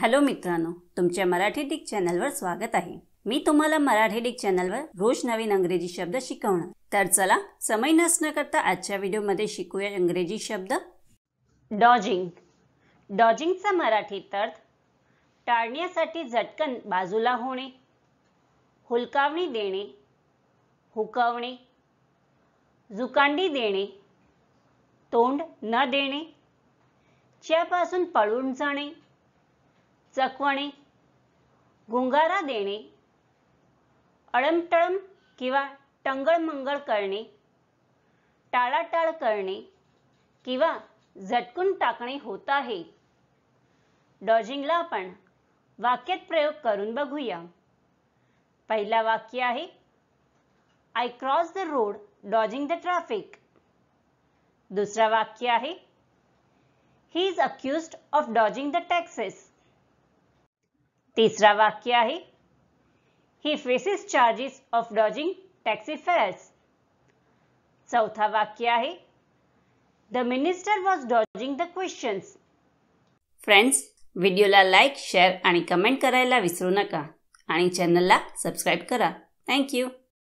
Hello मित्रांनो, तुमच्या Marathi Dick चॅनलवर स्वागत आहे। मी तुम्हाला मराठी डिक चॅनलवर रोज नवीन इंग्रजी शब्द शिकवणार। तर चला समय नष्ट न करता आजच्या व्हिडिओमध्ये शिकूया इंग्रजी शब्द। डॉजिंग। डॉजिंगचा मराठीत अर्थ टाळण्यासाठी झटकन बाजूला होणे, हुलकावणी देणे, हुकवणे, जुकांडी देणे, तोंड न देणे, च्यापासून पळून जाणे, चकवणे, गुंगारा देणे, अळमटळम किंवा टंगळमंगळ करणे, टाळाटाळ करणे किंवा झटकून टाकणे होत आहे। डॉजिंगला आपण वाक्यात प्रयोग करून बघूया। पहिला वाक्य आहे, I cross the road dodging the traffic। दुसरा वाक्य आहे, He is accused of dodging the taxes। तीसरा वाक्य आहे, He faces charges of dodging taxi fares। चौथा वाक्य आहे, The minister was dodging the questions। Friends, व्हिडिओला लाईक, शेअर आणि कमेंट करायला विसरू नका आणि चॅनलला सबस्क्राइब करा। Thank you.